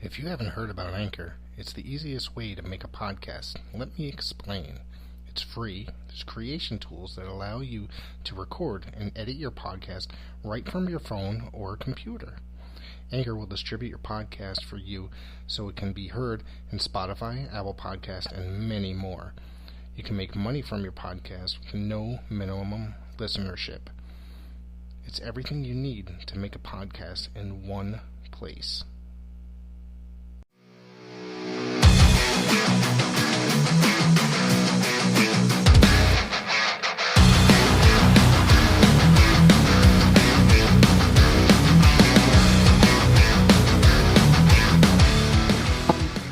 If you haven't heard about Anchor, it's the easiest way to make a podcast. Let me explain. It's free. There's creation tools that allow you to record and edit your podcast right from your phone or computer. Anchor will distribute your podcast for you so it can be heard in Spotify, Apple Podcast, and many more. You can make money from your podcast with no minimum listenership. It's everything you need to make a podcast in one place.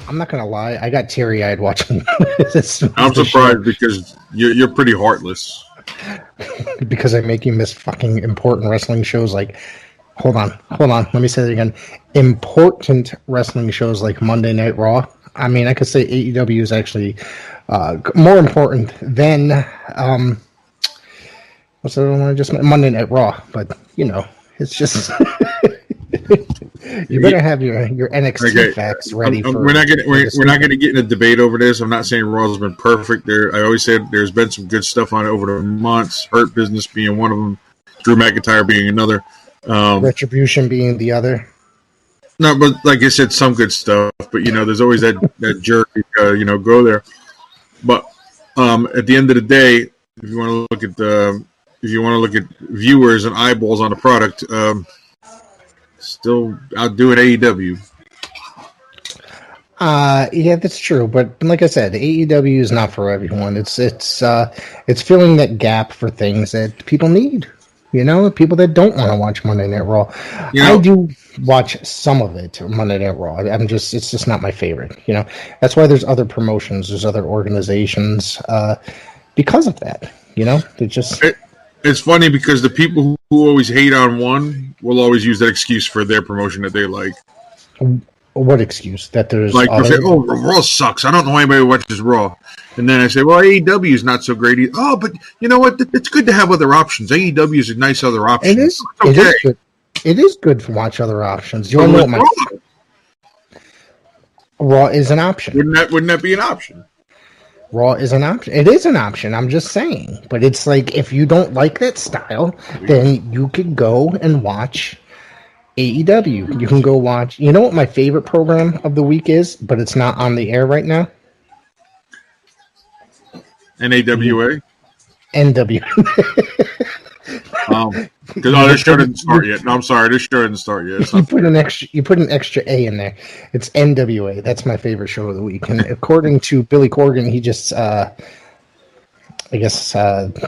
I'm not gonna lie, I got teary-eyed watching this. I'm surprised because you're pretty heartless. Because I make you miss fucking important wrestling shows like... Hold on. Let me say that again. Important wrestling shows like Monday Night Raw. I mean, I could say AEW is actually more important than... what's the other one I just mentioned? Monday Night Raw. But, you know, it's just... You better have your NXT facts ready. We're not going to get in a debate over this. I'm not saying Raw's been perfect. I always said there's been some good stuff on it over the months. Hurt Business being one of them, Drew McIntyre being another, Retribution being the other. No, but like I said, some good stuff. But there's always that jerk, go there. But at the end of the day, if you want to look at viewers and eyeballs on the product. Still outdoing AEW. Yeah, that's true. But like I said, AEW is not for everyone. It's filling that gap for things that people need. People that don't want to watch Monday Night Raw. I do watch some of it, Monday Night Raw. It's just not my favorite. That's why there's other promotions, there's other organizations, because of that. They just. It's funny because the people who always hate on one will always use that excuse for their promotion that they like. What excuse? That there's like they say, Raw sucks. I don't know anybody who watches Raw. And then I say, well, AEW is not so great. Oh, but you know what? It's good to have other options. AEW is a nice other option. It is. Okay. It is good. It is good to watch other options. You want to know what Raw is an option. Wouldn't that be an option? Raw is an option. It is an option. I'm just saying. But it's like, if you don't like that style, then you could go and watch AEW. You can go watch... You know what my favorite program of the week is, but it's not on the air right now? NAWA? NW. Because this show didn't start yet. No, I'm sorry. This show didn't start yet. You put an extra A in there. It's NWA. That's my favorite show of the week. And according to Billy Corgan, he just,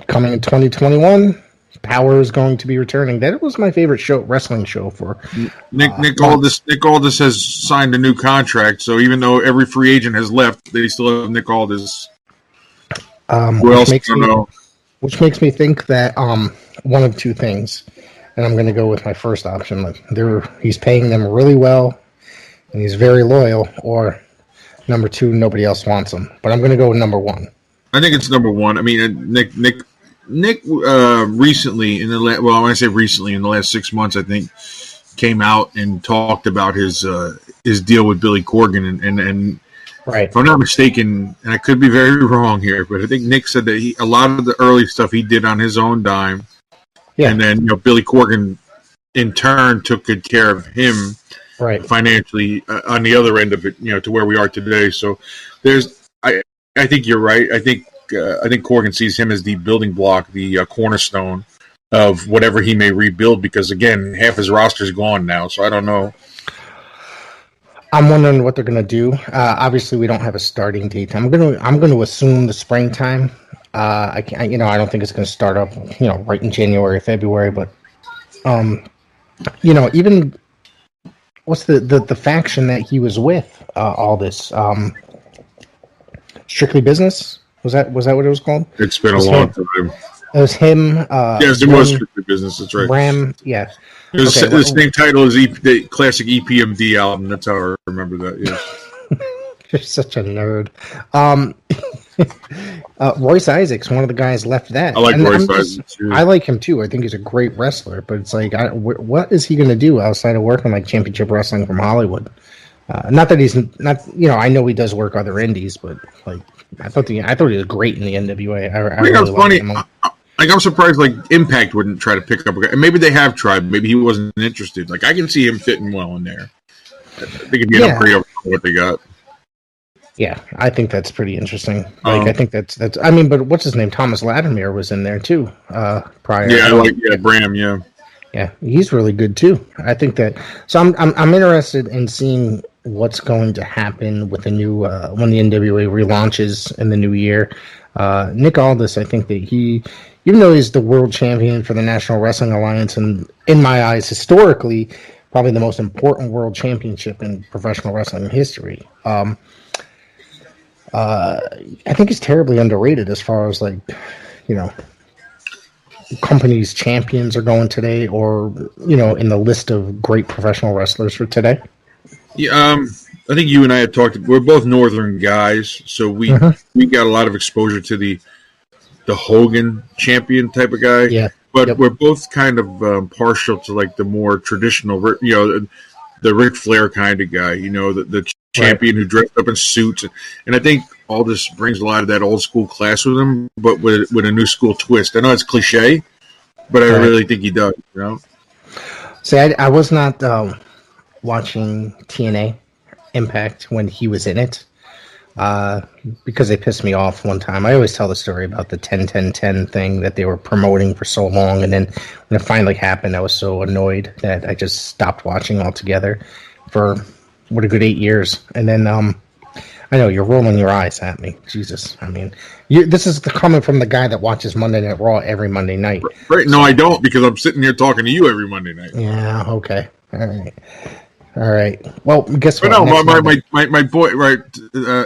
coming in 2021, Power is going to be returning. That was my favorite wrestling show for Nick Aldis has signed a new contract. So even though every free agent has left, they still have Nick Aldis. Who else? I don't know. Which makes me think that one of two things, and I'm going to go with my first option. He's paying them really well, and he's very loyal. Or number two, nobody else wants him. But I'm going to go with number one. I think it's number one. I mean, Nick recently in when I say recently, in the last 6 months, I think came out and talked about his deal with Billy Corgan and. Right. If I'm not mistaken, and I could be very wrong here, but I think Nick said that a lot of the early stuff he did on his own dime. Yeah. And then Billy Corgan in turn took good care of him financially on the other end of it, to where we are today. So I think you're right. I think Corgan sees him as the building block, the cornerstone of whatever he may rebuild, because again, half his roster is gone now, so I don't know. I'm wondering what they're going to do. Obviously, we don't have a starting date. I'm going to assume the springtime. I don't think it's going to start up, right in January, February. But, even what's the faction that he was with? All this Strictly Business, was that what it was called? It's been a long time. It was him. Yes, it was Strictly Business. That's right. Ram. Yeah. The same title as the classic EPMD album. That's how I remember that. Yeah. You're such a nerd. Royce Isaacs, one of the guys, left that. I like Royce Isaacs too. I like him too. I think he's a great wrestler. But it's like, what is he going to do outside of working like Championship Wrestling from Hollywood? Not that he's not, I know he does work other indies, but like I thought he was great in the NWA. I think really that's funny. him. Like I'm surprised, like Impact wouldn't try to pick up a guy, and maybe they have tried. Maybe he wasn't interested. Like I can see him fitting well in there. I think it'd be an upgrade over what they got. Yeah, I think that's pretty interesting. Like I think that's. I mean, but what's his name? Thomas Latimer was in there too. Prior. Yeah, Bram. Yeah. Yeah, he's really good too. I think that. So I'm interested in seeing what's going to happen with the new when the NWA relaunches in the new year. Nick Aldis, I think that he, even though he's the world champion for the National Wrestling Alliance, and in my eyes, historically, probably the most important world championship in professional wrestling history. I think he's terribly underrated as far as companies' champions are going today, or in the list of great professional wrestlers for today. Yeah, I think you and I had talked. We're both Northern guys, so we got a lot of exposure to the Hogan champion type of guy. Yeah, but we're both kind of partial to like the more traditional, the Ric Flair kind of guy. The champion who dressed up in suits, and I think all this brings a lot of that old school class with him, but with a new school twist. I know it's cliche, but I really think he does. See, I was not watching TNA Impact when he was in it because they pissed me off one time. I always tell the story about the 10-10-10 thing that they were promoting for so long, and then when it finally happened, I was so annoyed that I just stopped watching altogether for a good 8 years. And then I know you're rolling your eyes at me. Jesus, I mean, this is coming from the guy that watches Monday Night Raw every Monday night. Right? No, I don't, because I'm sitting here talking to you every Monday night. Yeah. Okay. All right. Well, guess what? No, my point. Right.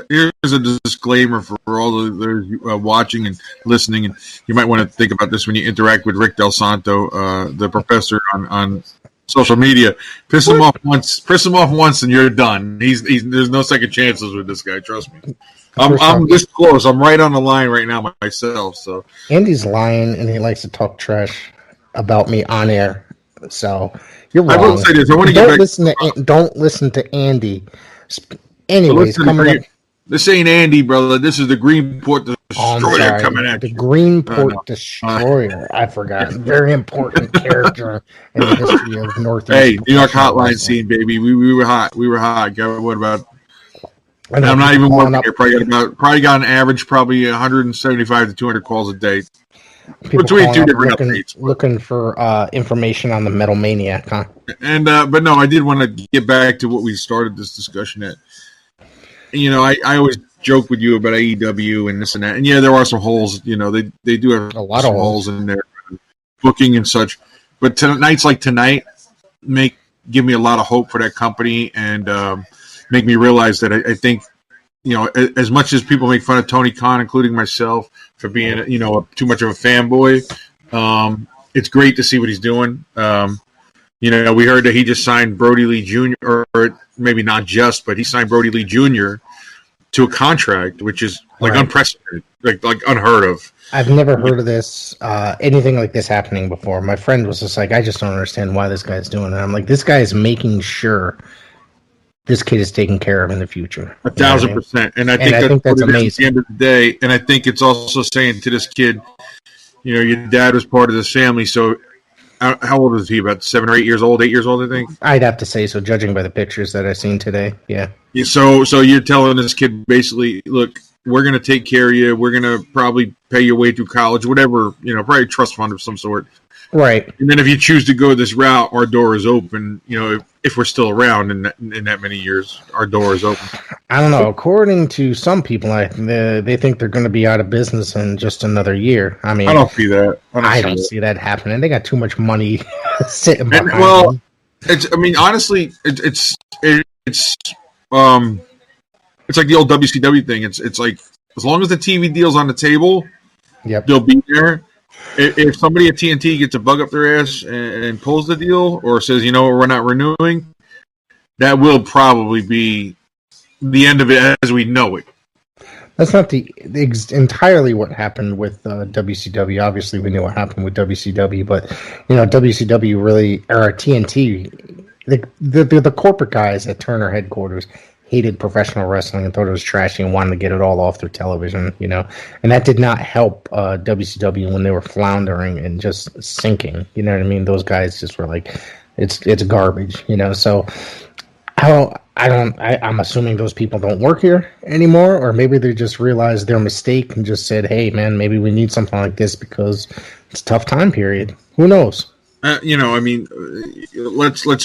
Here's a disclaimer for all those watching and listening, and you might want to think about this when you interact with Rick Del Santo, the professor on social media. Piss him off once, and you're done. There's no second chances with this guy. Trust me. I'm this close. I'm right on the line right now myself. So Andy's lying, and he likes to talk trash about me on air. So you're wrong. I will say this. I want to don't listen to Andy. Anyways, coming up. This ain't Andy, brother. This is the Greenport Destroyer coming at you. The Greenport Destroyer. I forgot. Very important character in the history of Northeast. Hey, New York hotline scene, baby. We were hot. We were hot. What about? I'm not even working here. Probably got an average, probably 175 to 200 calls a day. People between two different updates. Looking for information on the Metal Maniac, huh? And but no, I did want to get back to what we started this discussion at. I always joke with you about AEW and this and that, and yeah, there are some holes. They do have a lot of holes in their booking and such. But nights like tonight give me a lot of hope for that company, and make me realize that I think. As much as people make fun of Tony Khan, including myself, for being, too much of a fanboy, it's great to see what he's doing. We heard that he just signed Brody Lee Jr., or maybe not just, but he signed Brody Lee Jr. to a contract, which is unprecedented, like unheard of. I've never heard of this, anything like this happening before. My friend was just like, I just don't understand why this guy's doing it. I'm like, this guy is making sure this kid is taken care of in the future. 1,000%. And I think that's amazing. At the end of the day, and I think it's also saying to this kid, your dad was part of this family. So, how old is he? About 7 or 8 years old? 8 years old, I think. I'd have to say so, judging by the pictures that I've seen today. Yeah. So you're telling this kid basically, look, we're going to take care of you. We're going to probably pay your way through college, whatever. Probably a trust fund of some sort. Right. And then if you choose to go this route, our door is open. If we're still around in that many years, our door is open. I don't know. According to some people, they think they're going to be out of business in just another year. I mean, I don't see that. I don't see that happening. They got too much money sitting behind them. Honestly, it's like the old WCW thing. It's like as long as the TV deal's on the table, they'll be there. If somebody at TNT gets a bug up their ass and pulls the deal, or says, we're not renewing, that will probably be the end of it as we know it. That's not entirely what happened with WCW. Obviously, we knew what happened with WCW, but WCW really, or TNT The corporate guys at Turner headquarters hated professional wrestling and thought it was trashy and wanted to get it all off their television, and that did not help WCW when they were floundering and just sinking. You know what I mean? Those guys just were like, it's garbage, So I'm assuming those people don't work here anymore, or maybe they just realized their mistake and just said, "Hey, man, maybe we need something like this because it's a tough time period." Who knows? Let's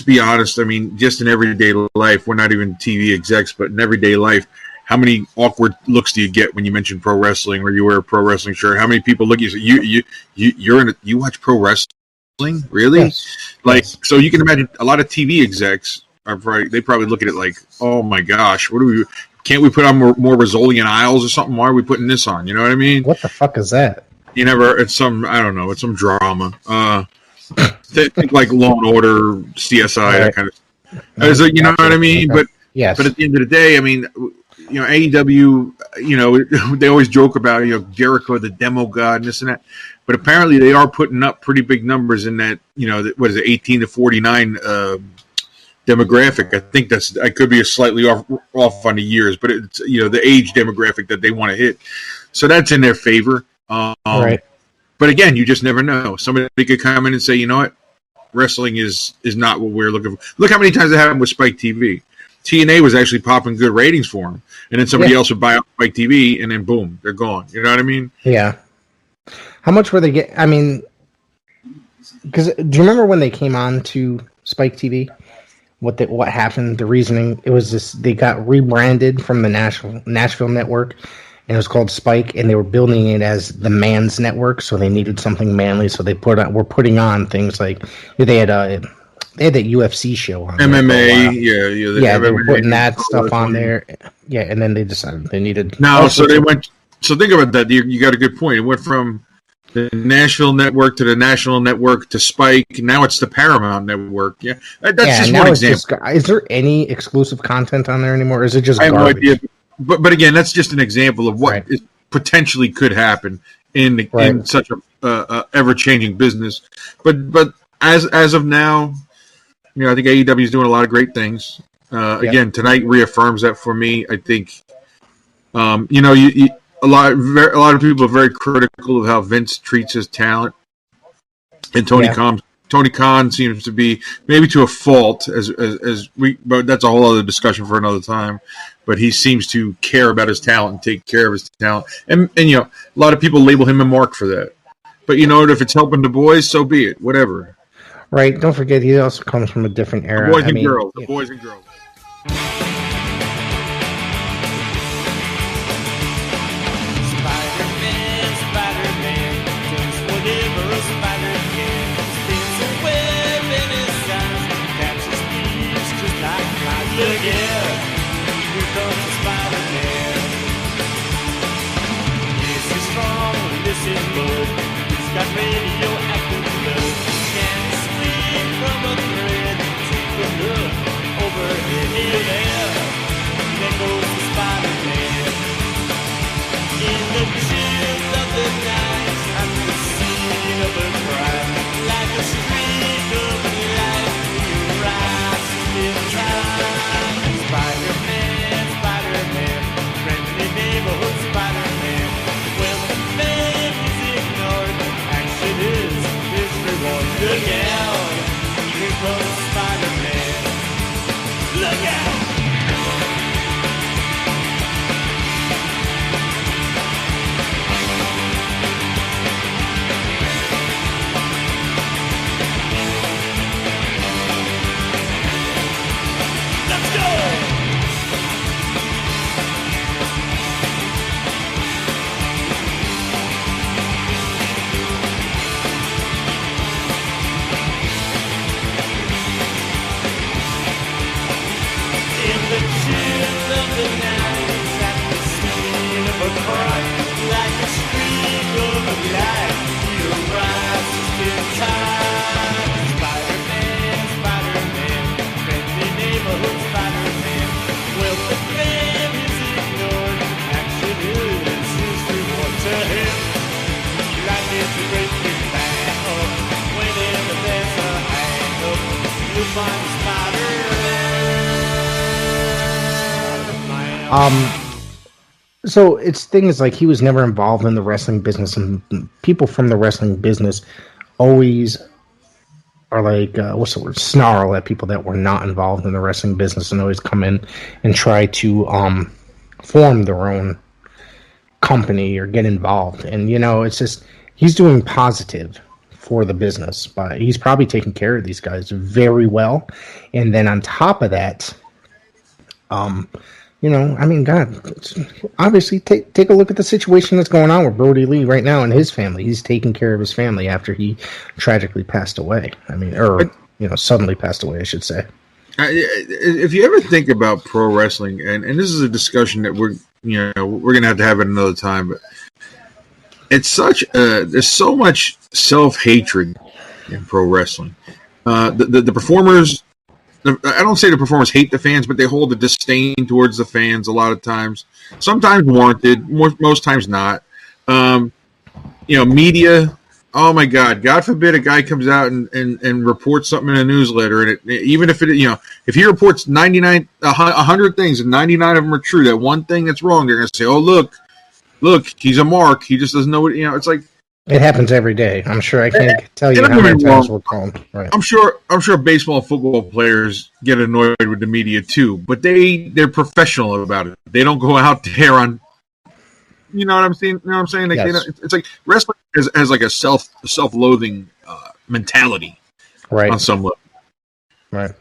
be honest. I mean, just in everyday life, we're not even TV execs, but in everyday life, how many awkward looks do you get when you mention pro wrestling or you wear a pro wrestling shirt? How many people look at you? You watch pro wrestling, really? Yes. Yes. So you can imagine a lot of TV execs they probably look at it like, oh my gosh, can't we put on more Rizzoli and Isles or something? Why are we putting this on? You know what I mean? What the fuck is that? It's some drama. Think like Law and Order, CSI, right. That kind of. You know what I mean? Okay. But yes. But at the end of the day, I mean, AEW, they always joke about Jericho, the demo god, and this and that. But apparently, they are putting up pretty big numbers in that. What is it, 18 to 49 demographic? I think I could be slightly off on the years, but it's the age demographic that they want to hit. So that's in their favor. Right. But again, you just never know. Somebody could come in and say, you know what? Wrestling is not what we're looking for. Look how many times that happened with Spike TV. TNA was actually popping good ratings for them. And then somebody else would buy out Spike TV, and then boom, they're gone. You know what I mean? Yeah. How much were they getting? I mean, because do you remember when they came on to Spike TV? What happened? The reasoning, it was this: they got rebranded from the Nashville network, and it was called Spike, and they were building it as the man's network, so they needed something manly. So they were putting on things like they had that UFC show on MMA, they were putting that stuff on there, and then they decided they needed. So they went. So think about that. You got a good point. It went from the Nashville network to the national network to Spike. Now it's the Paramount network. Yeah, that's just one example. Is there any exclusive content on there anymore, or is it just garbage? I have no idea. But again, that's just an example of what potentially could happen in such a ever changing business. But as of now, I think AEW is doing a lot of great things. Again, tonight reaffirms that for me. I think a lot of people are very critical of how Vince treats his talent, and Tony Khan seems to be, maybe to a fault, but that's a whole other discussion for another time. But he seems to care about his talent and take care of his talent. And a lot of people label him a mark for that. But if it's helping the boys, so be it. Whatever. Right. Don't forget, he also comes from a different era. The boys and girls. The boys and girls. Spider-Man, does whatever a spider can. Spins a web in his eyes, catches thieves just like flies. Look out, here comes Spider-Man. This is strong, this is good. He's got radioactive blood. Can't swing from a thread. Take a look over here. There goes the Spider-Man. In the chills of the night, I'm the scene of a crime. Like a streak of light, you rise in time. Spider-Man, Spider-Man, friendly neighborhood Spider-Man. When the man is ignored, action is his reward. Look out, here comes Spider-Man. Look So it's things like he was never involved in the wrestling business, and people from the wrestling business always are like, what's the word, snarl at people that were not involved in the wrestling business, and always come in and try to form their own company or get involved. And, you know, it's just, he's doing positive for the business, but he's probably taking care of these guys very well. And then on top of that, you know, I mean, God, obviously take a look at the situation that's going on with Brody Lee right now and his family. He's taking care of his family after he tragically passed away. I mean, you know, suddenly passed away, I should say. If you ever think about pro wrestling, and this is a discussion that we're going to have it another time, but it's such there's so much self-hatred in pro wrestling. The performers, I don't say the performers hate the fans, but they hold a disdain towards the fans a lot of times. Sometimes warranted, most times not. You know, media. Oh my God! God forbid a guy comes out and reports something in a newsletter, and even if it, you know, if he reports 100 things and 99 of them are true, that one thing that's wrong, they're gonna say, "Oh look, he's a mark. He just doesn't know what." You know, it's like it happens every day. I'm sure I can't tell you how many times we're called. Right. I'm sure baseball and football players get annoyed with the media too, but they're professional about it. They don't go out there on. You know what I'm saying? You know what I'm saying? Like, yes. It's like wrestling has like a self-loathing mentality, right? On some level, right.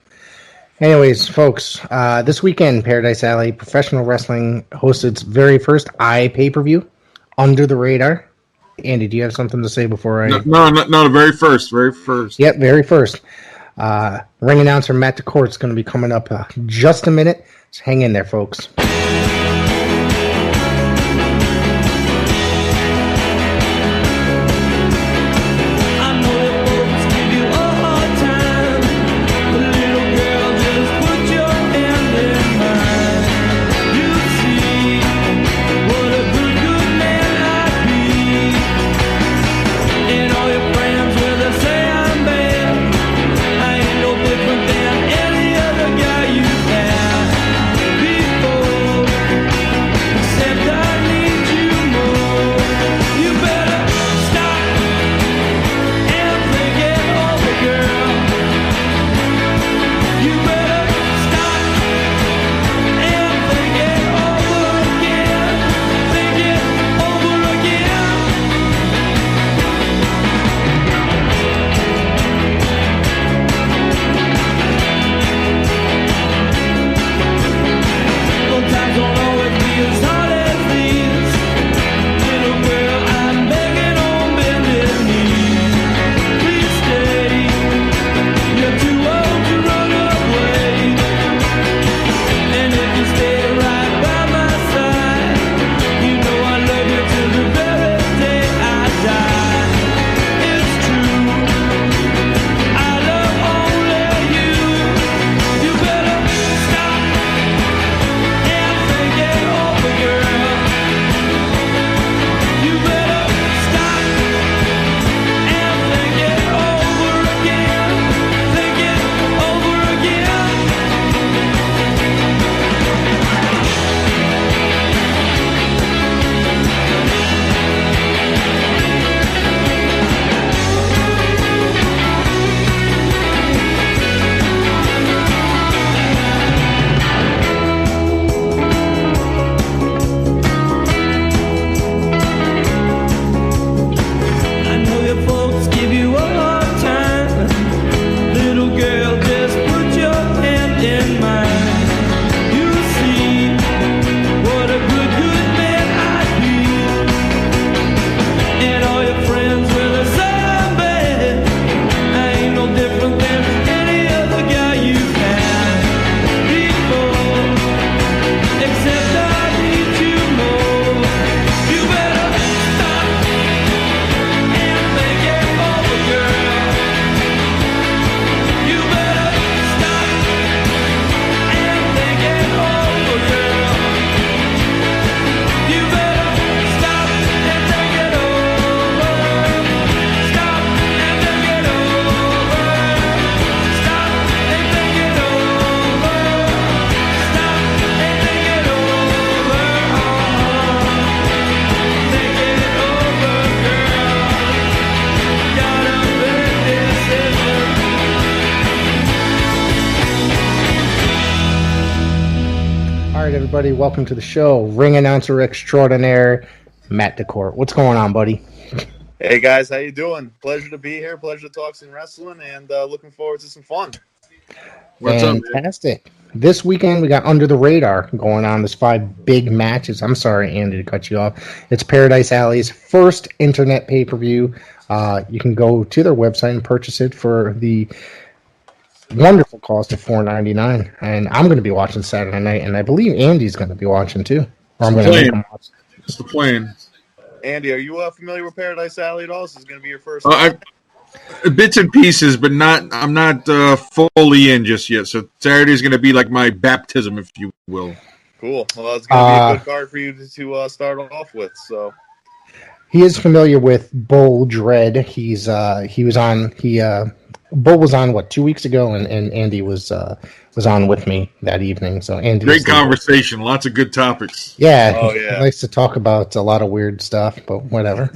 Anyways, folks, this weekend, Paradise Alley Professional Wrestling hosts its very first iPPV, Under the Radar. Andy, do you have something to say before I? No, the very first. Yep, very first. Ring announcer Matt DaCorte is going to be coming up just a minute. So hang in there, folks. right, everybody, welcome to the show. Ring announcer extraordinaire, Matt DaCorte. What's going on, buddy? Hey guys, how you doing? Pleasure to be here. Pleasure to talk some wrestling, and looking forward to some fun. What's up, man? Fantastic. This weekend we got Under the Radar going on. There's 5 big matches. I'm sorry, Andy, to cut you off. It's Paradise Alley's first internet pay-per-view. You can go to their website and purchase it for the wonderful cost of $4.99. And I'm going to be watching Saturday night, and I believe Andy's going to be watching too. Or I'm going to make him watch. It's the plan. Andy, are you familiar with Paradise Alley at all? This is going to be your first. Bits and pieces, but I'm not fully in just yet. So Saturday's going to be like my baptism, if you will. Cool. Well, it's going to be a good card for you to start off with. So he is familiar with Bull Dread. Bull was on 2 weeks ago, and Andy was on with me that evening. So Andy, great conversation, lots of good topics. Yeah, oh yeah, he likes to talk about a lot of weird stuff, but whatever.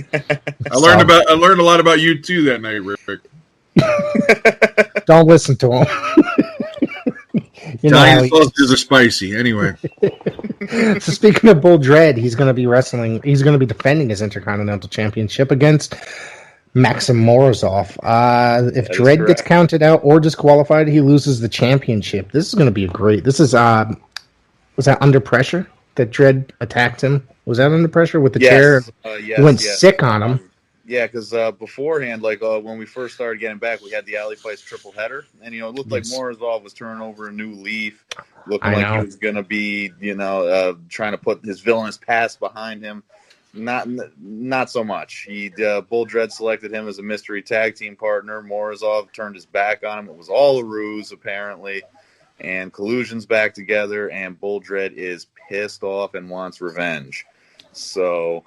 I learned a lot about you too that night, Rick. Don't listen to him. Italian sausages are spicy. Anyway, so speaking of Bull Dread, he's going to be wrestling. He's going to be defending his Intercontinental Championship against Maxim Morozov. If Dread gets counted out or disqualified, he loses the championship. This is going to be This is was that Under Pressure that Dread attacked him? Was that Under Pressure with the chair? Yes, he went sick on him. Yeah, because beforehand, when we first started getting back, we had the Alley Fights triple header, and it looked like Morozov was turning over a new leaf, looking like he was going to be, trying to put his villainous past behind him. Not so much. Bull Dread selected him as a mystery tag team partner. Morozov turned his back on him. It was all a ruse, apparently. And Collusion's back together, and Bull Dread is pissed off and wants revenge. So,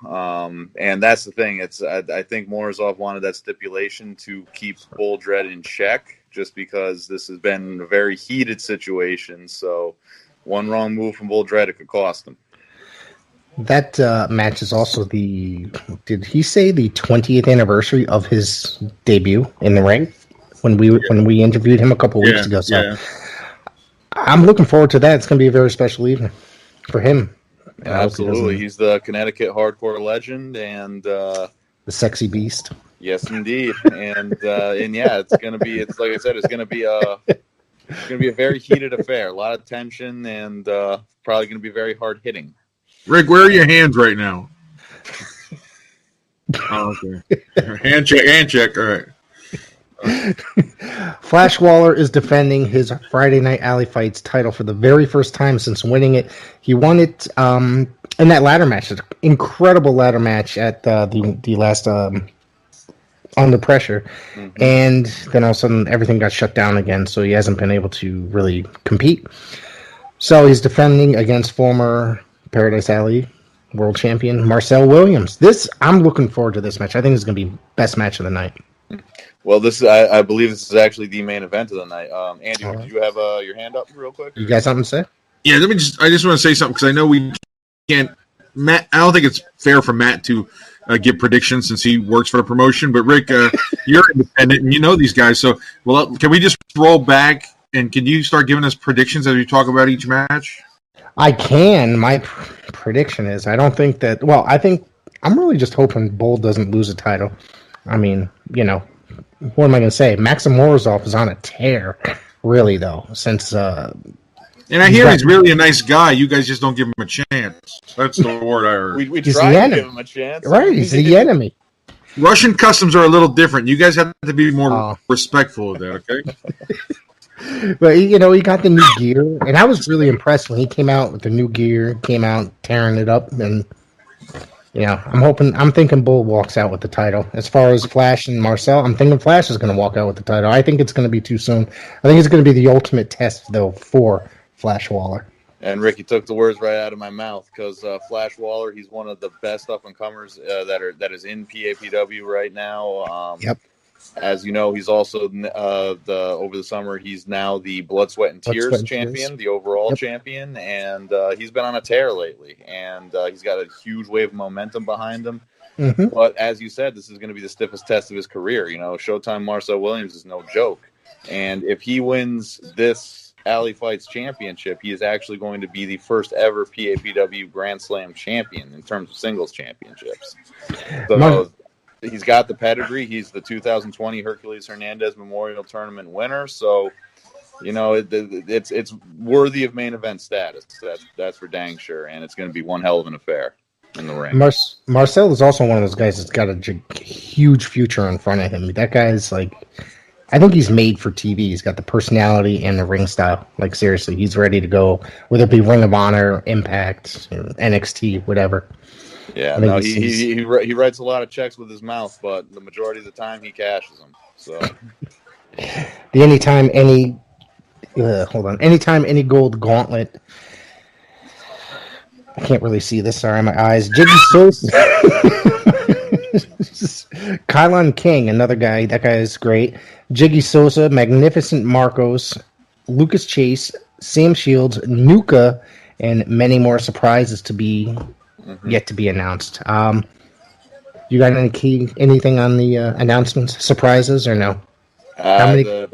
and that's the thing. I think Morozov wanted that stipulation to keep Bull Dread in check, just because this has been a very heated situation. So, one wrong move from Bull Dread, it could cost him. That match is also did he say the 20th anniversary of his debut in the ring when we interviewed him a couple weeks ago? So I'm looking forward to that. It's going to be a very special evening for him. Absolutely. He's the Connecticut hardcore legend and the sexy beast. Yes, indeed. And yeah, it's like I said, it's going to be a very heated affair. A lot of tension and probably going to be very hard hitting. Rick, where are your hands right now? Oh, okay. Hand check. All right. Flash Waller is defending his Friday Night Alley Fights title for the very first time since winning it. He won it in that ladder match, an incredible ladder match at the last Under Pressure. Mm-hmm. And then all of a sudden everything got shut down again, so he hasn't been able to really compete. So he's defending against former Paradise Alley world champion Marcel Williams. I'm looking forward to this match. I think it's going to be best match of the night. Well, I believe this is actually the main event of the night. Andy, did you have your hand up real quick? You got something to say? Yeah, I just want to say something because I know we can't. Matt, I don't think it's fair for Matt to give predictions since he works for the promotion. But Rick, you're independent and you know these guys. So, can we just roll back and can you start giving us predictions as we talk about each match? I can. My prediction is I think I'm really just hoping Bull doesn't lose a title. I mean, what am I going to say? Maxim Morozov is on a tear, really, though, since... and I hear he's really a nice guy. You guys just don't give him a chance. That's the word I heard. We try to give him a chance. Right, he's the enemy. Russian customs are a little different. You guys have to be more respectful of that, okay? But he got the new gear, and I was really impressed when he came out with the new gear, came out tearing it up, and I'm thinking Bull walks out with the title. As far as Flash and Marcel, I'm thinking Flash is going to walk out with the title. I think it's going to be too soon. I think it's going to be the ultimate test, though, for Flash Waller. And Ricky took the words right out of my mouth because Flash Waller, he's one of the best up and comers that is in PAPW right now. Yep. As you know, he's also over the summer. He's now the Blood, Sweat, and Tears champion, the overall champion, and he's been on a tear lately. And he's got a huge wave of momentum behind him. Mm-hmm. But as you said, this is going to be the stiffest test of his career. Showtime Marcel Williams is no joke. And if he wins this Alley Fights championship, he is actually going to be the first ever PAPW Grand Slam champion in terms of singles championships. So he's got the pedigree. He's the 2020 Hercules Hernandez Memorial Tournament winner. So, it's worthy of main event status. That's for dang sure. And it's going to be one hell of an affair in the ring. Marcel is also one of those guys that's got a huge future in front of him. That guy's I think he's made for TV. He's got the personality and the ring style. Seriously, he's ready to go, whether it be Ring of Honor, Impact, NXT, whatever. Yeah, no, he writes a lot of checks with his mouth, but the majority of the time he cashes them. So, anytime any gold gauntlet. I can't really see this. Sorry, my eyes. Jiggy Sosa. Kylon King, another guy. That guy is great. Jiggy Sosa, Magnificent Marcos, Lucas Chase, Sam Shields, Nuka, and many more surprises to be yet to be announced. You got anything on the announcements, surprises, or no? How many? If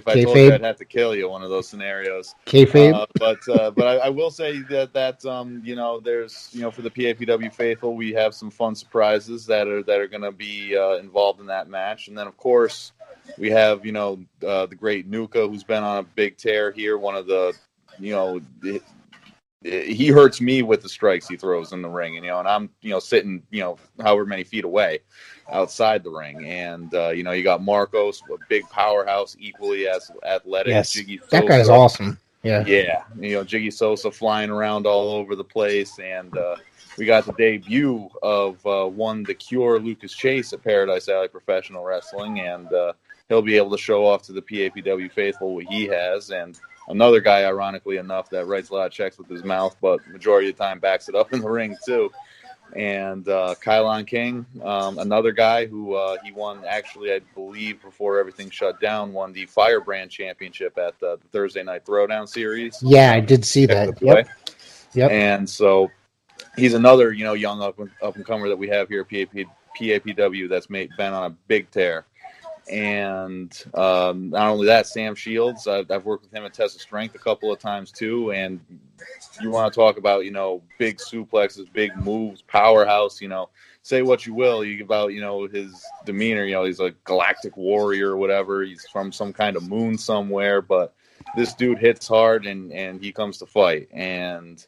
I told you, I'd have to kill you. One of those scenarios. Kayfabe. But I will say that there's for the PAPW faithful, we have some fun surprises that are going to be involved in that match, and then of course we have the great Nuka, who's been on a big tear here. One of the he hurts me with the strikes he throws in the ring, and I'm sitting however many feet away outside the ring, and you got Marcos, a big powerhouse, equally as athletic. Yes, Jiggy Sosa. That guy's awesome. Yeah, Jiggy Sosa flying around all over the place, and we got the debut of The Cure, Lucas Chase, at Paradise Alley Professional Wrestling, and he'll be able to show off to the PAPW faithful what he has. And another guy, ironically enough, that writes a lot of checks with his mouth, but majority of the time backs it up in the ring too. And Kylon King, another guy who he won, actually, I believe, before everything shut down, won the Firebrand Championship at the Thursday Night Throwdown Series. Yeah, I did see that. Yep. And so he's another, young up and comer that we have here at PAPW that's been on a big tear. And not only that, Sam Shields, I've worked with him at Test of Strength a couple of times too. And you want to talk about, big suplexes, big moves, powerhouse, say what you will about, his demeanor, he's a galactic warrior or whatever. He's from some kind of moon somewhere, but this dude hits hard and he comes to fight. And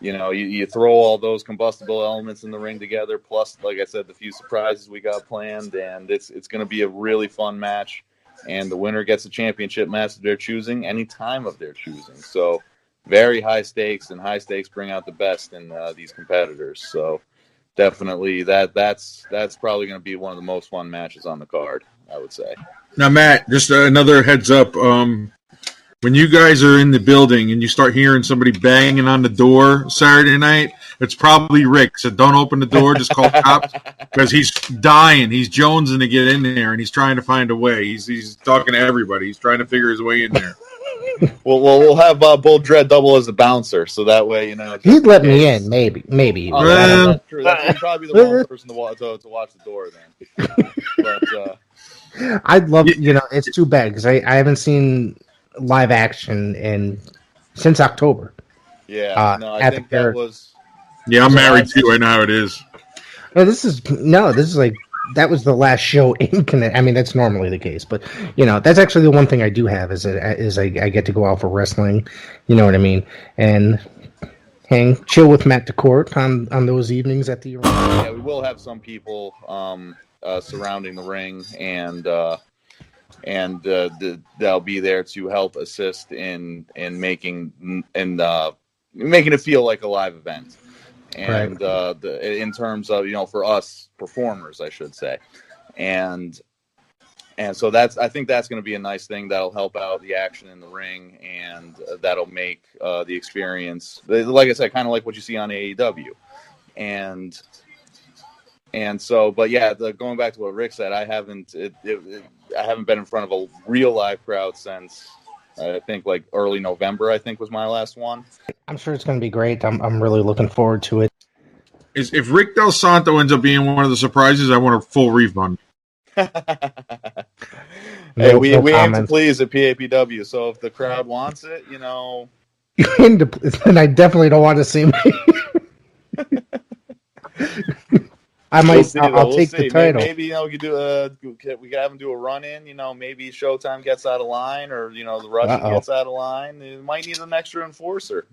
you throw all those combustible elements in the ring together, plus, like I said, the few surprises we got planned, and it's going to be a really fun match. And the winner gets a championship match of their choosing, any time of their choosing. So very high stakes, and high stakes bring out the best in these competitors. So definitely that's probably going to be one of the most fun matches on the card, I would say. Now, Matt, just another heads up. When you guys are in the building and you start hearing somebody banging on the door Saturday night, it's probably Rick. So don't open the door. Just call cops because he's dying. He's jonesing to get in there, and he's trying to find a way. He's talking to everybody. He's trying to figure his way in there. Well, we'll have Bull Dread double as a bouncer, so that way, he'd let me in. Maybe. Oh, that's true. That's probably the wrong person to watch the door then. But I'd love. It's too bad because I haven't seen live action since October. Yeah, I think that was. Yeah, I'm married too. I know how it is. This is like that was the last show in Connecticut. I mean, that's normally the case, but that's actually the one thing I do have is I get to go out for wrestling. You know what I mean? And chill with Matt DaCorte on those evenings at the arena. Yeah, we will have some people surrounding the ring, and they'll be there to help assist in making it feel like a live event. And right. In terms of for us performers, I should say, and so I think that's going to be a nice thing that'll help out the action in the ring, and that'll make the experience, like I said, kind of like what you see on AEW, and so, but yeah, going back to what Rick said, I haven't been in front of a real live crowd since I think like early November. I think was my last one. I'm sure it's going to be great. I'm really looking forward to it. If Rick Del Santo ends up being one of the surprises, I want a full refund. Hey, we aim to please at PAPW, so if the crowd wants it, then I definitely don't want to see me. I might. I'll take the title. Maybe we could do we could have them do a run in. Maybe Showtime gets out of line, or the Russian gets out of line. It might need an extra enforcer.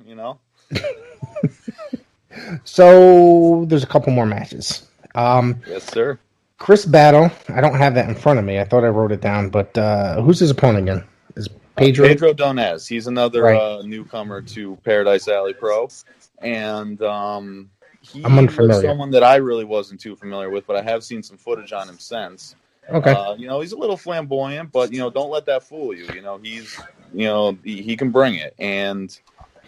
So there's a couple more matches. Yes, sir. Chris Battle. I don't have that in front of me. I thought I wrote it down, but who's his opponent again? Is Pedro? Pedro Donez. He's another newcomer to Paradise Alley Pro, and he was someone that I really wasn't too familiar with, but I have seen some footage on him since. Okay. He's a little flamboyant, but don't let that fool you. He's he can bring it, and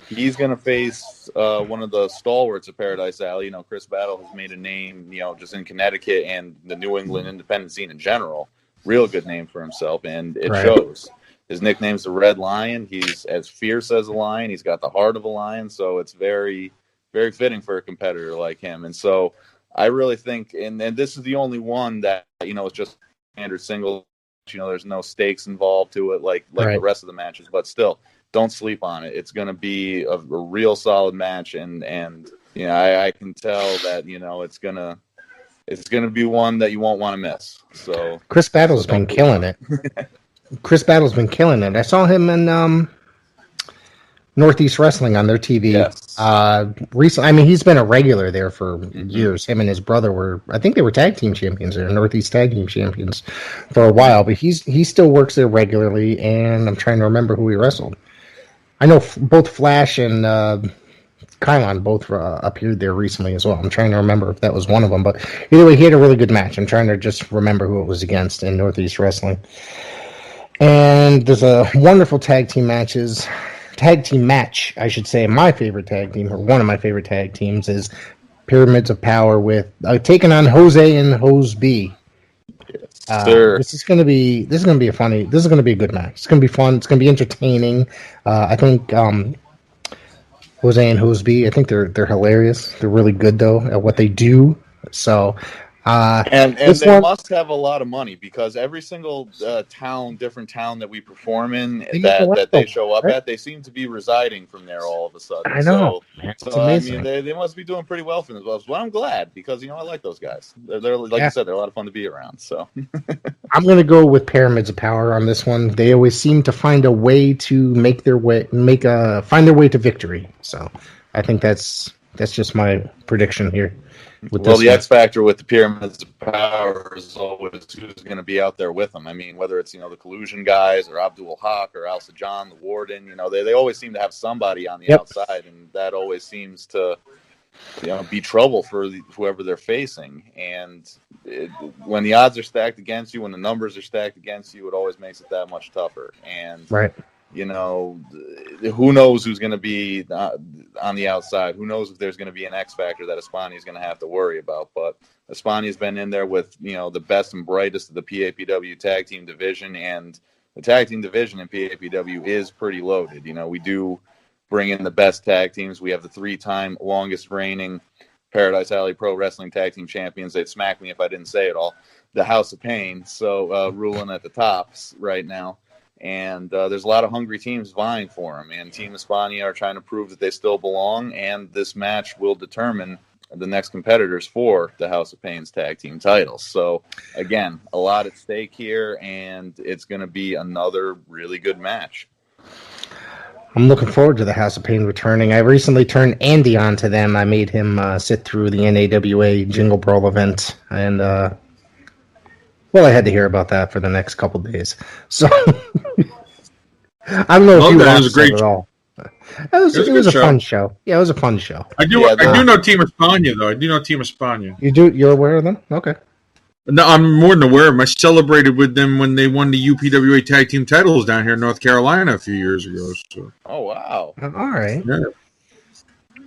he's going to face one of the stalwarts of Paradise Alley. Chris Battle has made a name, just in Connecticut and the New England independent scene in general. Real good name for himself, and it shows. His nickname's the Red Lion. He's as fierce as a lion. He's got the heart of a lion, so it's very, very fitting for a competitor like him. And so I really think, and this is the only one that, it's just standard single. There's no stakes involved to it like the rest of the matches, but still, don't sleep on it. It's going to be a real solid match, and I can tell that it's gonna be one that you won't want to miss. So Chris Battle's been killing it. Chris Battle's been killing it. I saw him in Northeast Wrestling on their TV. Yes. Recently, he's been a regular there for years. Him and his brother I think they were tag team champions there, Northeast tag team champions for a while. But he still works there regularly, and I'm trying to remember who he wrestled. I know both Flash and Kylon both appeared there recently as well. I'm trying to remember if that was one of them. But either way, he had a really good match. I'm trying to just remember who it was against in Northeast Wrestling. And there's a wonderful tag team match, I should say. My favorite tag team, or one of my favorite tag teams, is Pyramids of Power with taking on Jose and Hose B. Sure. This is going to be a good match. It's going to be fun. It's going to be entertaining. I think Jose and Hose B, I think they're hilarious. They're really good though at what they do. So. And they must have a lot of money, because every single different town that we perform in that they show up at, they seem to be residing from there all of a sudden. I know. So I mean, they must be doing pretty well for themselves. Well, I'm glad, because I like those guys. They're like you said, they're a lot of fun to be around. So I'm going to go with Pyramids of Power on this one. They always seem to find a way to find their way to victory. So I think that's just my prediction here. The X factor with the Pyramids of Power is always who's going to be out there with them. I mean, whether it's the Collusion guys or Abdul Haq or Al Sajan, the Warden, they always seem to have somebody on the outside, and that always seems to be trouble for whoever they're facing. And when the odds are stacked against you, when the numbers are stacked against you, it always makes it that much tougher. And who knows who's going to be on the outside? Who knows if there's going to be an X factor that Espani is going to have to worry about? But Espani has been in there with the best and brightest of the PAPW tag team division, and the tag team division in PAPW is pretty loaded. We do bring in the best tag teams. We have the 3-time longest reigning Paradise Alley Pro Wrestling Tag Team Champions. They'd smack me if I didn't say it all. The House of Pain, so ruling at the tops right now. And there's a lot of hungry teams vying for him. And Team Espana are trying to prove that they still belong. And this match will determine the next competitors for the House of Pain's tag team titles. So, again, a lot at stake here. And it's going to be another really good match. I'm looking forward to the House of Pain returning. I recently turned Andy on to them. I made him sit through the NAWA Jingle Brawl event. And, I had to hear about that for the next couple days. So I don't know if you watched it at all. It was a fun show. Yeah, it was a fun show. I do know Team Espana, though. I do know Team Espana. You're aware of them? Okay. No, I'm more than aware of them. I celebrated with them when they won the UPWA tag team titles down here in North Carolina a few years ago. So. Oh, wow. All right. Yeah.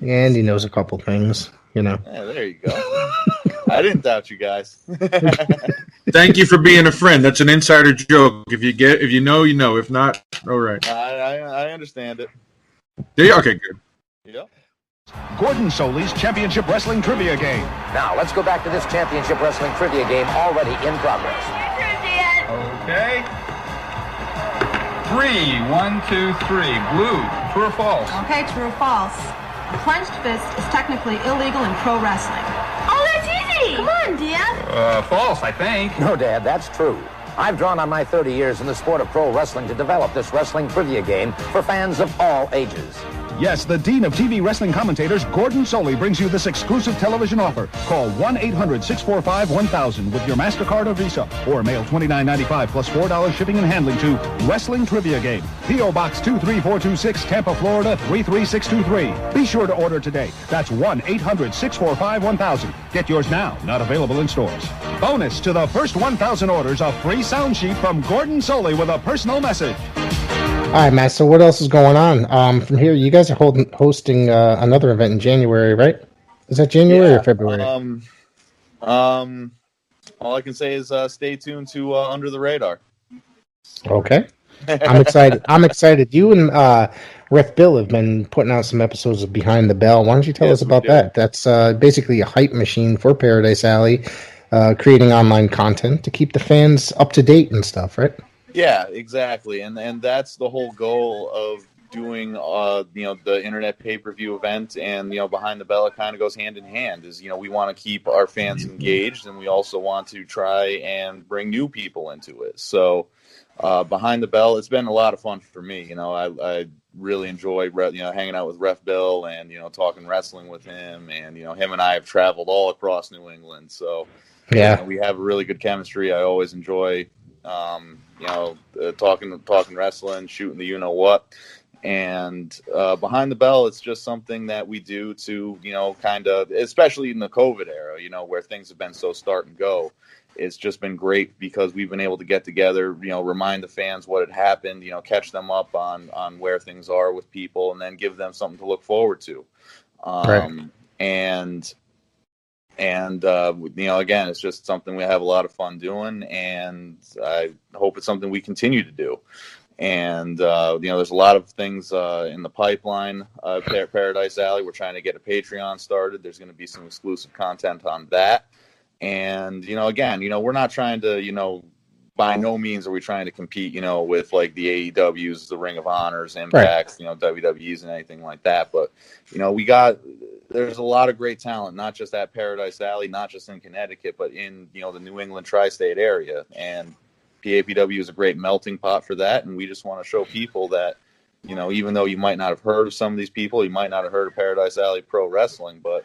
And he knows a couple things, Yeah, there you go. I didn't doubt you guys. Thank you for being a friend. That's an insider joke. If you know, you know. If not, all right. I understand it. Okay, good. Yep. Gordon Soley's Championship Wrestling Trivia Game. Now, let's go back to this Championship Wrestling Trivia Game already in progress. Okay. 3. 1, 2, 3. Blue. True or false? Okay, true or false. Clenched fist is technically illegal in pro wrestling. Oh, that's easy! Come on, Dad. False, I think. No, Dad, that's true. I've drawn on my 30 years in the sport of pro wrestling to develop this wrestling trivia game for fans of all ages. Yes, the Dean of TV Wrestling Commentators, Gordon Soley, brings you this exclusive television offer. Call 1-800-645-1000 with your MasterCard or Visa, or mail $29.95 plus $4 shipping and handling to Wrestling Trivia Game. P.O. Box 23426, Tampa, Florida 33623. Be sure to order today. That's 1-800-645-1000. Get yours now, not available in stores. Bonus to the first 1,000 orders, a free sound sheet from Gordon Soley with a personal message. All right, Matt, so what else is going on? From here, you guys are hosting another event in January, right? Is that January or February? All I can say is stay tuned to Under the Radar. Okay. I'm excited. I'm excited. You and Ref Bill have been putting out some episodes of Behind the Bell. Why don't you tell us about that? That's basically a hype machine for Paradise Alley, creating online content to keep the fans up to date and stuff, right? Yeah, exactly, and that's the whole goal of doing the internet pay-per-view event, and Behind the Bell, it kind of goes hand in hand. Is we want to keep our fans engaged, and we also want to try and bring new people into it. So Behind the Bell, it's been a lot of fun for me. I really enjoy hanging out with Ref Bill and talking wrestling with him, and him and I have traveled all across New England, so yeah, we have a really good chemistry. I always enjoy talking wrestling, shooting the what, and Behind the Bell, it's just something that we do to kind of, especially in the COVID era, where things have been so start and go. It's just been great because we've been able to get together, remind the fans what had happened, catch them up on where things are with people, and then give them something to look forward to. Right. And again, it's just something we have a lot of fun doing, and I hope it's something we continue to do. And, there's a lot of things in the pipeline, Paradise Alley. We're trying to get a Patreon started. There's going to be some exclusive content on that. And, again, we're not trying to, by no means are we trying to compete, with like the AEWs, the Ring of Honors, Impacts, WWEs and anything like that. But, there's a lot of great talent, not just at Paradise Alley, not just in Connecticut, but in, the New England tri-state area. And PAPW is a great melting pot for that. And we just want to show people that, even though you might not have heard of some of these people, you might not have heard of Paradise Alley Pro Wrestling, but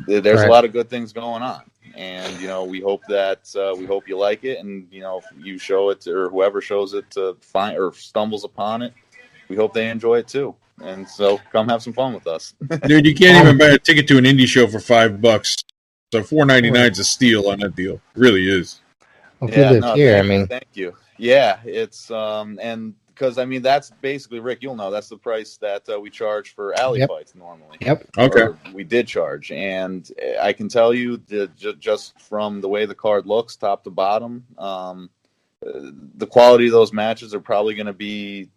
there's a lot of good things going on. And, we hope that we hope you like it. And, if you show it or whoever shows it to find or stumbles upon it, we hope they enjoy it too. And so come have some fun with us. Dude, you can't even buy a ticket to an indie show for $5. So $4.99 is a steal on that deal. It really is. Well, thank you. Yeah, it's and because that's basically, Rick, you'll know that's the price that we charge for alley fights normally. Yep. Okay. Or we did charge, and I can tell you just from the way the card looks, top to bottom, the quality of those matches are probably going to be.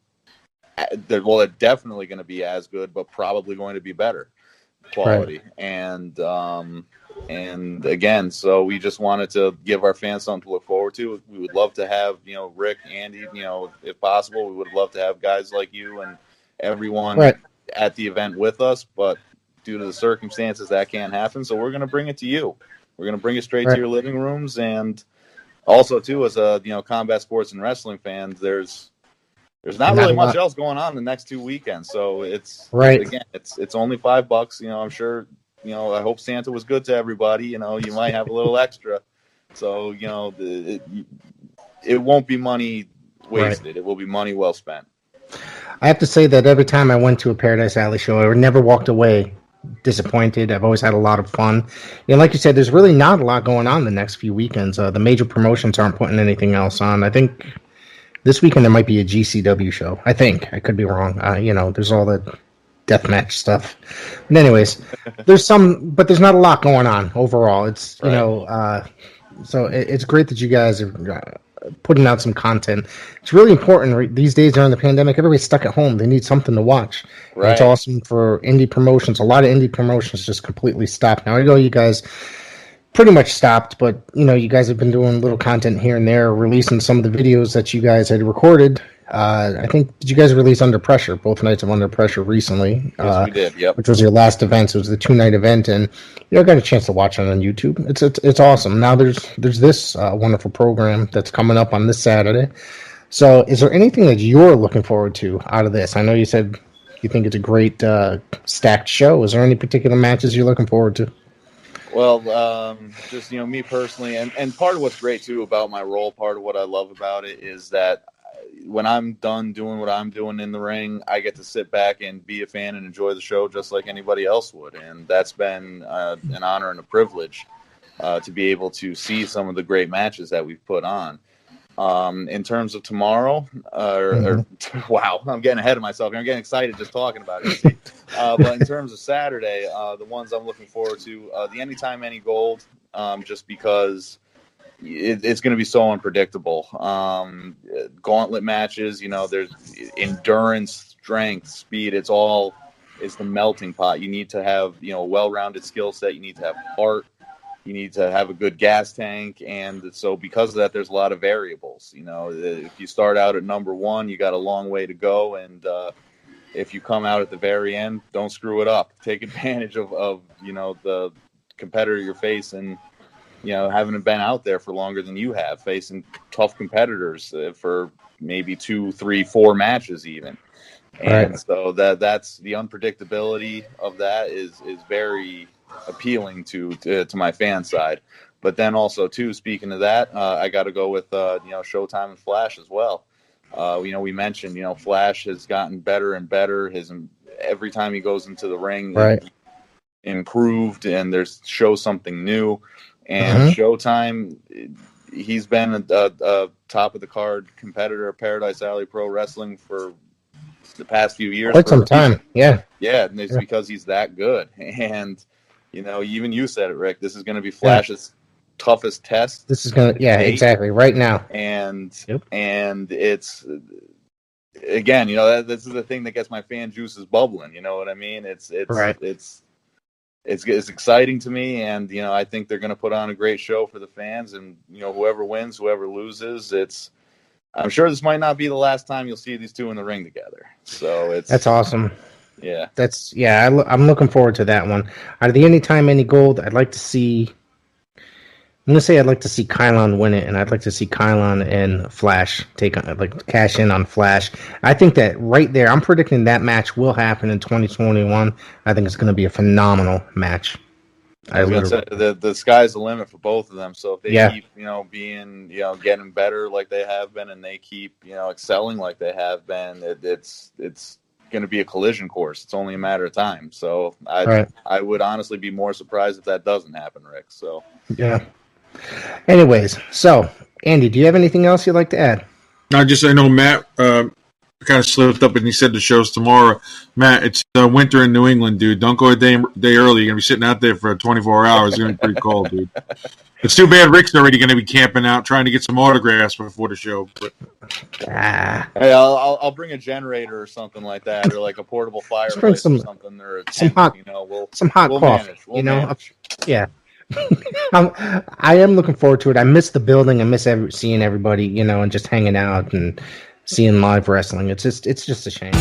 They're definitely going to be as good, but probably going to be better quality. Right. And again, so we just wanted to give our fans something to look forward to. We would love to have, Rick, Andy, if possible, we would love to have guys like you and everyone at the event with us, but due to the circumstances that can't happen. So we're going to bring it to you. We're going to bring it straight to your living rooms. And also too, as a, combat sports and wrestling fans, there's not really much else going on the next 2 weekends, so it's again, it's only $5. I'm sure. I hope Santa was good to everybody. You might have a little extra, so it won't be money wasted. Right. It will be money well spent. I have to say that every time I went to a Paradise Alley show, I never walked away disappointed. I've always had a lot of fun. Like you said, there's really not a lot going on the next few weekends. The major promotions aren't putting anything else on. I think this weekend there might be a GCW show. I think. I could be wrong. There's all the deathmatch stuff. But anyways, there's not a lot going on overall. It's, so it's great that you guys are putting out some content. It's really important these days during the pandemic. Everybody's stuck at home. They need something to watch. Right. It's awesome for indie promotions. A lot of indie promotions just completely stopped. Now, I know you guys pretty much stopped, but you guys have been doing little content here and there, releasing some of the videos that you guys had recorded I think, did you guys release Under Pressure? Both nights of Under Pressure recently. Yes, we did. Yep. Which was your last event. So it was the 2-night event, and I got a chance to watch it on YouTube. It's awesome. Now there's this wonderful program that's coming up on this Saturday. So is there anything that you're looking forward to out of this? I know you said you think it's a great stacked show. Is there any particular matches you're looking forward to? Well, just, me personally, and part of what's great too about my role, part of what I love about it is that when I'm done doing what I'm doing in the ring, I get to sit back and be a fan and enjoy the show just like anybody else would. And that's been an honor and a privilege to be able to see some of the great matches that we've put on. In terms of tomorrow, wow, I'm getting ahead of myself. I'm getting excited just talking about it. But in terms of Saturday, the ones I'm looking forward to, the Anytime Any Gold, just because it's going to be so unpredictable. Gauntlet matches, there's endurance, strength, speed. It's the melting pot. You need to have, a well-rounded skill set. You need to have heart. You need to have a good gas tank. And so because of that, there's a lot of variables. If you start out at number one, you got a long way to go. And if you come out at the very end, don't screw it up. Take advantage of the competitor you're facing, having been out there for longer than you have, facing tough competitors for maybe 2, 3, 4 matches even. And right. So that's the unpredictability of that is very appealing to my fan side. But then also too, speaking of that, I got to go with Showtime and Flash as well. We mentioned Flash has gotten better and better. Every time he goes into the ring, right, improved, and shows something new. And Showtime, he's been a top of the card competitor at Paradise Alley Pro Wrestling for the past few years. Quite some time, yeah. Yeah, and it's because he's that good. And even you said it, Rick. This is going to be Flash's toughest test. This is going to, exactly, right now. And it's, again, this is the thing that gets my fan juices bubbling. You know what I mean? It's right. It's exciting to me, and I think they're going to put on a great show for the fans. And whoever wins, whoever loses, I'm sure this might not be the last time you'll see these two in the ring together. So that's awesome. Yeah, I'm looking forward to that one. Out of the Anytime Any Gold, I'd like to see Kylon win it, and I'd like to see Kylon and Flash cash in on Flash. I think that right there, I'm predicting that match will happen in 2021. I think it's going to be a phenomenal match. I was going to say the sky's the limit for both of them. So if they keep being getting better like they have been, and they keep excelling like they have been, it's going to be a collision course. It's only a matter of time. So I would honestly be more surprised if that doesn't happen, Rick. So yeah. Anyways, so Andy, do you have anything else you'd like to add? I know Matt kind of slipped up and he said the show's tomorrow. Matt, it's winter in New England, dude. Don't go a day early. You're gonna be sitting out there for 24 hours. It's gonna be pretty cold, dude. It's too bad Rick's already gonna be camping out trying to get some autographs before the show. But hey, I'll bring a generator or something like that, or like a portable fireplace or something, or a tent, some hot coffee. We'll manage. Yeah. I am looking forward to it. I miss the building. I miss seeing everybody, and just hanging out and seeing live wrestling. It's just a shame.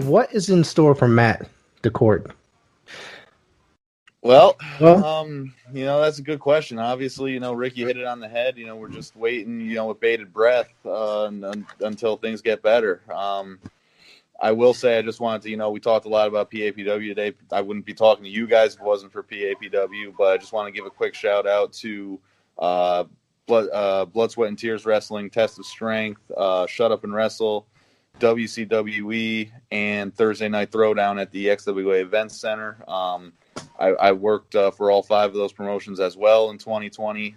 what is in store for Matt DaCorte? Well, that's a good question. Obviously, Rick, you hit it on the head. We're just waiting, with bated breath until things get better. I will say, I just wanted to, we talked a lot about PAPW today. I wouldn't be talking to you guys if it wasn't for PAPW, but I just want to give a quick shout out to Blood, Sweat, and Tears Wrestling, Test of Strength, Shut Up and Wrestle, WCWE, and Thursday Night Throwdown at the XWA Events Center. I worked for all 5 of those promotions as well in 2020.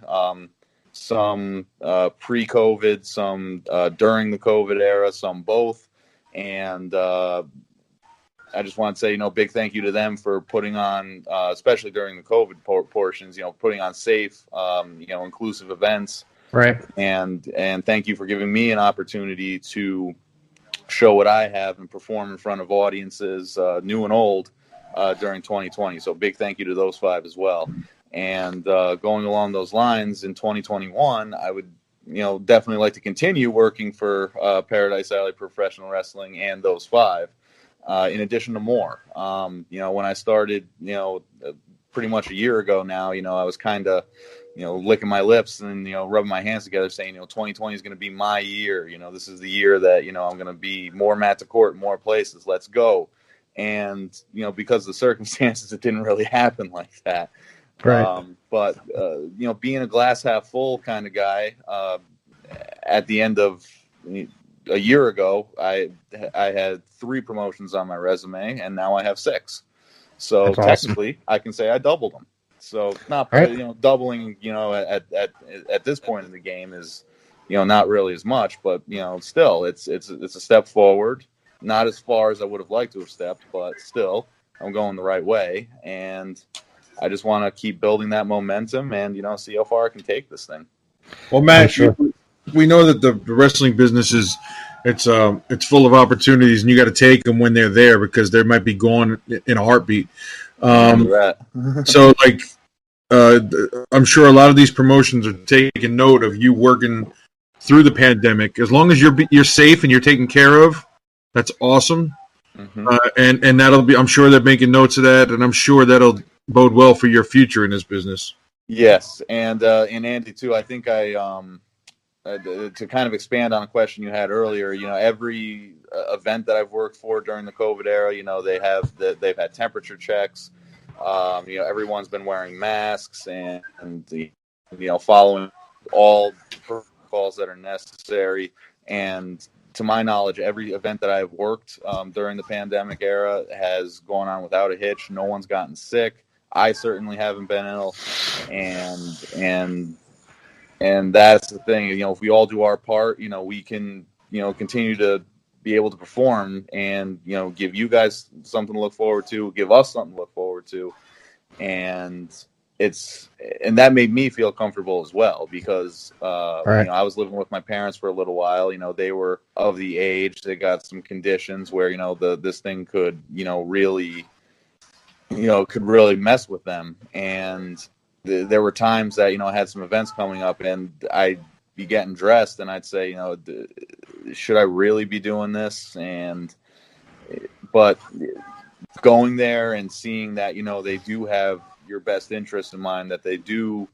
Some pre-COVID, some during the COVID era, some both. And I just want to say, big thank you to them for putting on, especially during the COVID portions, putting on safe, inclusive events. Right. And thank you for giving me an opportunity to show what I have and perform in front of audiences, new and old, during 2020. So big thank you to those 5 as well. And going along those lines in 2021, I would, definitely like to continue working for Paradise Alley Professional Wrestling and those 5, in addition to more. When I started, pretty much a year ago now, I was kind of, licking my lips and, rubbing my hands together saying, 2020 is going to be my year. This is the year that, I'm going to be more Matt DaCorte, more places. Let's go. And, because of the circumstances, it didn't really happen like that. Right. But being a glass half full kind of guy, at the end of a year ago, I had 3 promotions on my resume, and now I have 6. So That's technically, awesome. I can say I doubled them. So not Right. doubling, at this point in the game is, not really as much, but still, it's a step forward. Not as far as I would have liked to have stepped, but still, I'm going the right way, and I just want to keep building that momentum and, see how far I can take this thing. Well, Matt, Sure. we know that the wrestling business it's full of opportunities, and you got to take them when they're there because they might be gone in a heartbeat. So, I'm sure a lot of these promotions are taking note of you working through the pandemic. As long as you're safe and you're taken care of, that's awesome. Mm-hmm. And that'll be. I'm sure they're making notes of that, and I'm sure that'll bode well for your future in this business. Yes, and Andy too. I think to kind of expand on a question you had earlier. Every event that I've worked for during the COVID era, they've had temperature checks. Everyone's been wearing masks and following all protocols that are necessary. And to my knowledge, every event that I've worked during the pandemic era has gone on without a hitch. No one's gotten sick. I certainly haven't been ill, and that's the thing. If we all do our part, we can continue to be able to perform and give you guys something to look forward to, give us something to look forward to, and that made me feel comfortable as well because Right. I was living with my parents for a little while. They were of the age, they got some conditions where this thing could really mess with them, and there were times that I had some events coming up and I'd be getting dressed and I'd say should I really be doing this? But going there and seeing that they do have your best interest in mind, that they do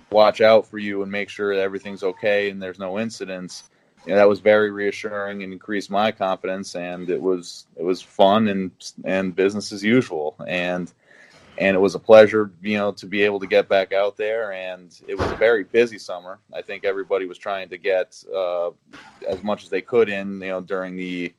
watch out for you and make sure that everything's okay and there's no incidents. That was very reassuring and increased my confidence, and it was fun and business as usual. And it was a pleasure, to be able to get back out there. And it was a very busy summer. I think everybody was trying to get as much as they could in, during the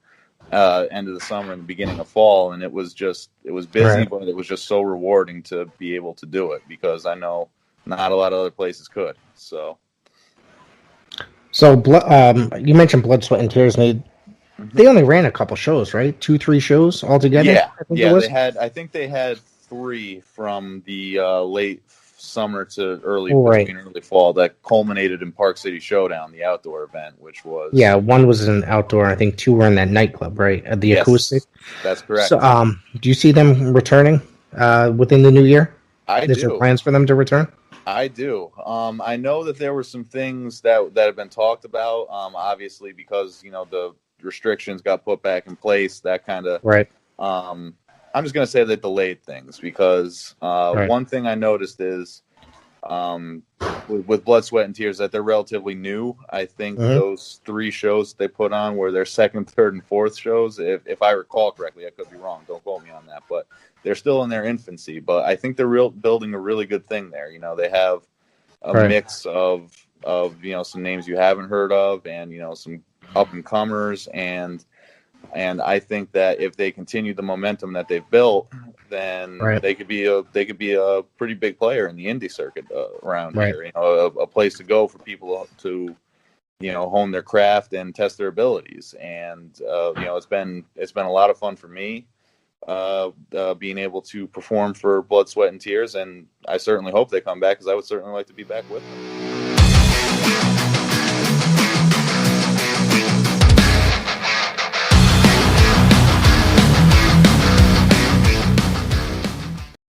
end of the summer and the beginning of fall. And it was busy, Right. but it was just so rewarding to be able to do it because I know not a lot of other places could. So you mentioned Blood, Sweat, and Tears. They only ran a couple shows, right? 2-3 shows altogether. Yeah, I think it was. I think they had 3 from the late summer to early fall that culminated in Park City Showdown, the outdoor event, which was one was an outdoor. I think 2 were in that nightclub, right? At the Acoustic. That's correct. So, do you see them returning within the new year? Is there do. plans for them to return? I do. I know that there were some things that have been talked about. Obviously, because restrictions got put back in place, that kind of right. I'm just going to say that delayed things, because one thing I noticed is with Blood, Sweat, and Tears that they're relatively new. I think those 3 shows they put on were their second, third, and fourth shows. If I recall correctly, I could be wrong. Don't quote me on that. But they're still in their infancy. But I think they're building a really good thing there. You know, they have a mix of some names you haven't heard of, and some up and comers, and I think that if they continue the momentum that they've built, then they could be a pretty big player in the indie circuit around here. You know, a place to go for people to hone their craft and test their abilities. And it's been a lot of fun for me being able to perform for Blood, Sweat, and Tears, and I certainly hope they come back, because I would certainly like to be back with them.